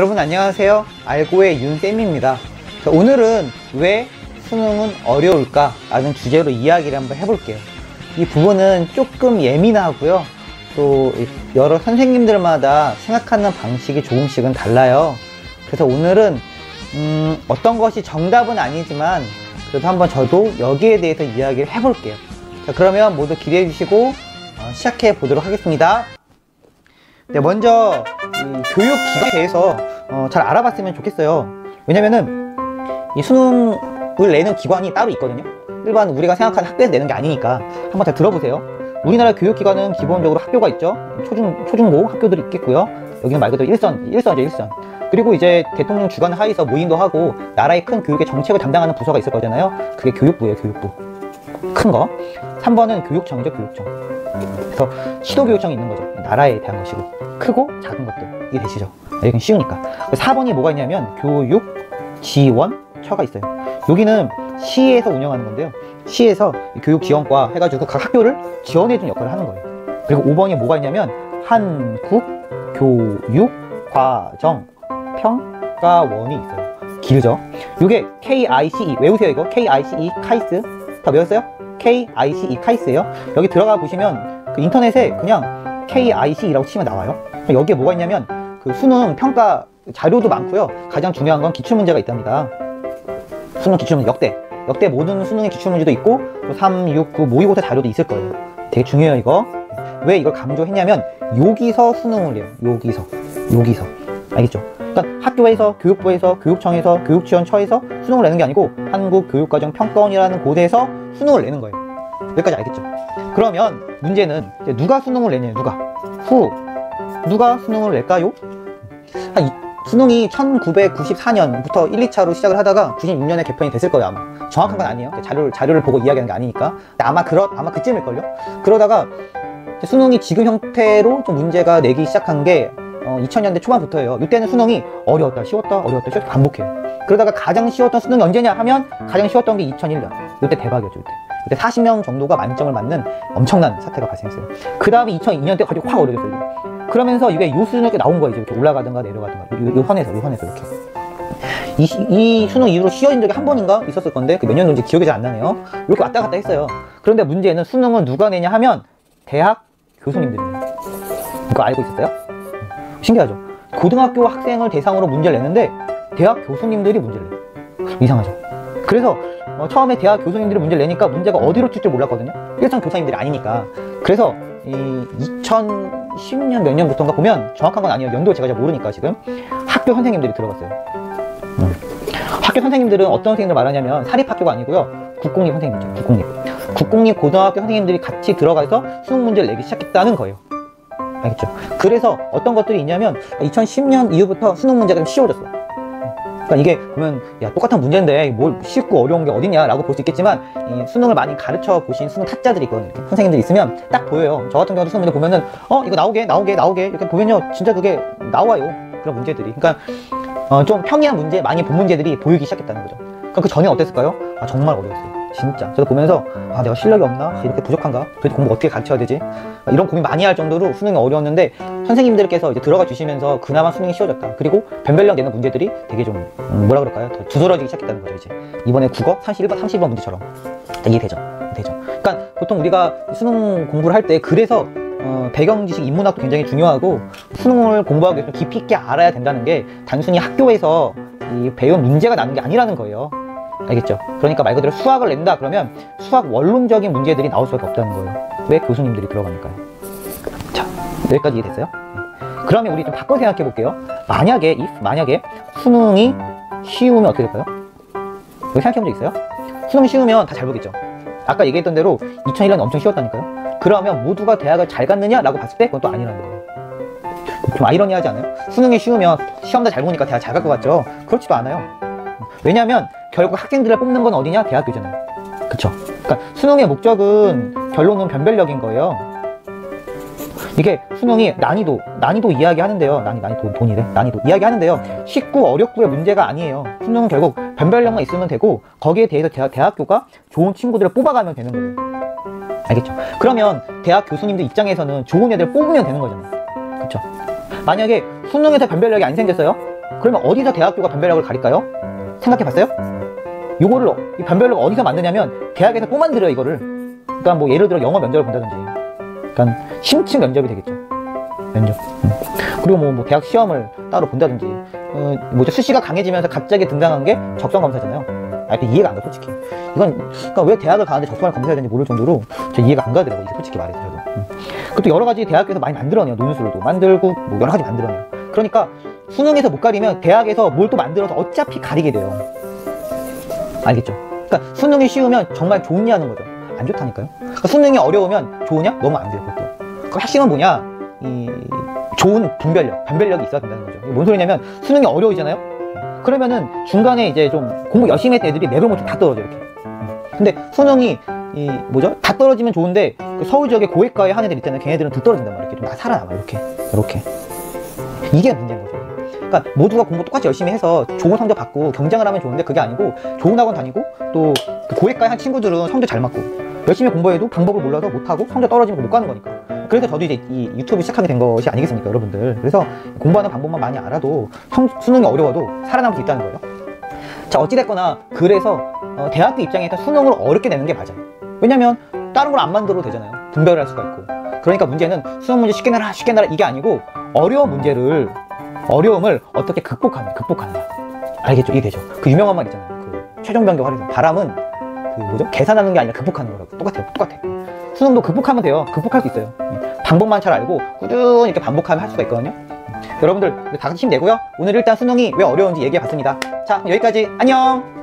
여러분 안녕하세요. 알고의 윤쌤입니다. 오늘은 왜 수능은 어려울까 라는 주제로 이야기를 한번 해볼게요. 이 부분은 조금 예민하고요, 또 여러 선생님들마다 생각하는 방식이 조금씩은 달라요. 그래서 오늘은 어떤 것이 정답은 아니지만 그래도 한번 저도 여기에 대해서 이야기를 해볼게요. 자, 그러면 모두 기대해 주시고 시작해 보도록 하겠습니다. 네, 먼저 이 교육 기관에 대해서 잘 알아봤으면 좋겠어요. 왜냐면은 이 수능을 내는 기관이 따로 있거든요. 일반 우리가 생각하는 학교에서 내는 게 아니니까 한번 잘 들어보세요. 우리나라 교육기관은 기본적으로 학교가 있죠. 초중고 학교들이 있겠고요. 여기는 말 그대로 일선이죠, 일선. 그리고 이제 대통령 주관 하에서 모임도 하고 나라의 큰 교육의 정책을 담당하는 부서가 있을 거잖아요. 그게 교육부예요, 교육부. 큰 거. 3번은 교육청이죠, 교육청. 그래서 시도교육청이 있는 거죠. 나라에 대한 것이고. 크고 작은 것들. 이게 되시죠? 여기는 쉬우니까. 4번이 뭐가 있냐면 교육지원처가 있어요. 여기는 시에서 운영하는 건데요. 시에서 교육지원과 해가지고 각 학교를 지원해주는 역할을 하는 거예요. 그리고 5번이 뭐가 있냐면 한국교육과정평가원이 있어요. 길죠? 이게 KICE, 외우세요 이거. KICE, 카이스. 다 외웠어요? KICE, 카이스예요. 여기 들어가 보시면 그 인터넷에 그냥 KICE라고 치면 나와요. 여기에 뭐가 있냐면 그 수능 평가 자료도 많고요. 가장 중요한 건 기출문제가 있답니다. 수능 기출문제 역대 모든 수능의 기출문제도 있고 또 3, 6, 9 모의고사 자료도 있을 거예요. 되게 중요해요 이거. 왜 이걸 강조했냐면 여기서 수능을 내요. 여기서 알겠죠? 그러니까 학교에서, 교육부에서, 교육청에서, 교육지원처에서 수능을 내는 게 아니고 한국교육과정평가원이라는 곳에서 수능을 내는 거예요. 여기까지 알겠죠? 그러면 문제는 이제 누가 수능을 내냐, 누가 수능을 낼까요? 수능이 1994년부터 1, 2차로 시작을 하다가 96년에 개편이 됐을 거예요, 아마. 정확한 건 아니에요. 자료를 보고 이야기하는 게 아니니까. 아마 그쯤일걸요? 그러다가 수능이 지금 형태로 좀 문제가 내기 시작한 게 2000년대 초반부터예요. 이때는 수능이 어려웠다, 쉬웠다, 반복해요. 그러다가 가장 쉬웠던 수능이 언제냐 하면 가장 쉬웠던 게 2001년. 이때 대박이었죠, 이때 40명 정도가 만점을 맞는 엄청난 사태가 발생했어요. 그 다음에 2002년 때 갑자기 확 어려졌어요. 그러면서 이게 요 수준에 나온 거예요. 이렇게 올라가든가 내려가든가. 요 선에서 이렇게. 이 수능 이후로 쉬워진 적이 한 번인가 있었을 건데 그 몇 년도인지 기억이 잘 안 나네요. 이렇게 왔다 갔다 했어요. 그런데 문제는 수능은 누가 내냐 하면 대학 교수님들이 내요. 이거 알고 있었어요? 신기하죠? 고등학교 학생을 대상으로 문제를 냈는데 대학 교수님들이 문제를 내요. 이상하죠? 그래서 처음에 대학 교수님들이 문제를 내니까 문제가 어디로 튈 줄 몰랐거든요. 일선 교사님들이 아니니까. 그래서 이 2010년 몇 년부터인가 보면 정확한 건 아니에요. 연도 제가 잘 모르니까 지금 학교 선생님들이 들어갔어요. 학교 선생님들은 어떤 선생님들 말하냐면 사립학교가 아니고요. 국공립 선생님이죠. 국공립 고등학교 선생님들이 같이 들어가서 수능 문제를 내기 시작했다는 거예요. 알겠죠? 그래서 어떤 것들이 있냐면 2010년 이후부터 수능 문제가 좀 쉬워졌어. 그러니까 이게 보면 야 똑같은 문제인데 뭘 쉽고 어려운 게 어딨냐 라고 볼 수 있겠지만 이 수능을 많이 가르쳐 보신 수능 타짜들이 있거든요. 이렇게 선생님들이 있으면 딱 보여요. 저 같은 경우도 수능 문제 보면은 이거 나오게 이렇게 보면요 진짜 그게 나와요. 그런 문제들이. 그러니까 좀 평이한 문제, 많이 본 문제들이 보이기 시작했다는 거죠. 그러니까 그 전에 어땠을까요? 정말 어려웠어요. 진짜. 저도 보면서 내가 실력이 없나? 이렇게 부족한가? 도대체 공부 어떻게 가르쳐야 되지? 이런 고민 많이 할 정도로 수능이 어려웠는데 선생님들께서 이제 들어가 주시면서 그나마 수능이 쉬워졌다. 그리고 변별력 내는 문제들이 되게 좀 뭐라 그럴까요? 더 두드러지기 시작했다는 거죠. 이제 이번에 국어 31번 문제처럼 이해되죠? 그러니까 보통 우리가 수능 공부를 할 때 그래서 배경 지식, 인문학도 굉장히 중요하고 수능을 공부하기 위해서 깊이 있게 알아야 된다는 게 단순히 학교에서 배운 문제가 나는 게 아니라는 거예요. 알겠죠? 그러니까 말 그대로 수학을 낸다 그러면 수학 원론적인 문제들이 나올 수밖에 없다는 거예요. 왜? 교수님들이 들어가니까요. 자, 여기까지 이해됐어요? 그러면 우리 좀 바꿔 생각해 볼게요. 만약에 수능이 쉬우면 어떻게 될까요? 여기 생각해 본 적 있어요? 수능이 쉬우면 다 잘 보겠죠? 아까 얘기했던 대로 2001년 엄청 쉬웠다니까요? 그러면 모두가 대학을 잘 갔느냐? 라고 봤을 때 그건 또 아니라는 거예요. 좀 아이러니하지 않아요? 수능이 쉬우면 시험 다 잘 보니까 대학 잘 갈 것 같죠? 그렇지도 않아요. 왜냐면 결국 학생들을 뽑는 건 어디냐? 대학교잖아요. 그쵸? 그러니까 수능의 목적은 결론은 변별력인 거예요. 이게 수능이 난이도 이야기하는데요. 난이도 이야기하는데요. 쉽고 어렵고의 문제가 아니에요. 수능은 결국 변별력만 있으면 되고 거기에 대해서 대학교가 좋은 친구들을 뽑아가면 되는 거예요. 알겠죠? 그러면 대학 교수님들 입장에서는 좋은 애들 뽑으면 되는 거잖아요. 그쵸? 만약에 수능에서 변별력이 안 생겼어요? 그러면 어디서 대학교가 변별력을 가릴까요? 생각해봤어요? 이 변별력을 어디서 만드냐면 대학에서 또 만들어요, 이거를. 그러니까 뭐 예를 들어 영어 면접을 본다든지, 그러니까 심층 면접이 되겠죠. 면접. 그리고 뭐 대학 시험을 따로 본다든지, 뭐죠, 수시가 강해지면서 갑자기 등장한 게 적성 검사잖아요. 이해가 안 가, 솔직히. 그러니까 왜 대학을 가는데 적성을 검사해야 되는지 모를 정도로 저 이해가 안 가더라고요, 이게 솔직히 말해서. 저도. 그것도 여러 가지 대학에서 많이 만들어내요. 논술도 만들고 뭐 여러 가지 만들어내요. 그러니까 수능에서 못 가리면 대학에서 뭘 또 만들어서 어차피 가리게 돼요. 알겠죠? 그러니까 수능이 쉬우면 정말 좋냐 하는 거죠. 안 좋다니까요. 그러니까 수능이 어려우면 좋으냐? 너무 안 돼요, 그것도. 그 핵심은 뭐냐? 좋은 변별력이 있어야 된다는 거죠. 뭔 소리냐면 수능이 어려우잖아요? 그러면은 중간에 이제 좀 공부 열심히 했던 애들이 레벨 못해 다 떨어져, 이렇게. 근데 수능이 다 떨어지면 좋은데 그 서울 지역에 고액과에 한 애들 있잖아요. 걔네들은 더 떨어진단 말이에요. 이렇게 좀 살아남아, 이렇게. 이게 문제인 거죠. 그러니까 모두가 공부 똑같이 열심히 해서 좋은 성적 받고 경쟁을 하면 좋은데 그게 아니고 좋은 학원 다니고 또 그 고액과에 한 친구들은 성적 잘 맞고 열심히 공부해도 방법을 몰라서 못하고 성적 떨어지면 못 가는 거니까. 그래서 저도 이제 이 유튜브 시작하게 된 것이 아니겠습니까, 여러분들. 그래서 공부하는 방법만 많이 알아도 수능이 어려워도 살아남을 수 있다는 거예요. 자, 어찌됐거나 그래서 대학교 입장에서 수능을 어렵게 내는 게 맞아요. 왜냐면 다른 걸 안 만들어도 되잖아요. 분별을 할 수가 있고. 그러니까 문제는 수능 문제 쉽게 내라 이게 아니고 어려움을 어떻게 극복하느냐. 알겠죠? 이게 되죠. 그 유명한 말 있잖아요. 그 최종변경 활용서. 바람은 계산하는 게 아니라 극복하는 거라고. 똑같아. 수능도 극복하면 돼요. 극복할 수 있어요. 방법만 잘 알고 꾸준히 이렇게 반복하면 할 수가 있거든요. 여러분들 다 같이 힘내고요. 오늘 일단 수능이 왜 어려운지 얘기해 봤습니다. 자, 여기까지. 안녕.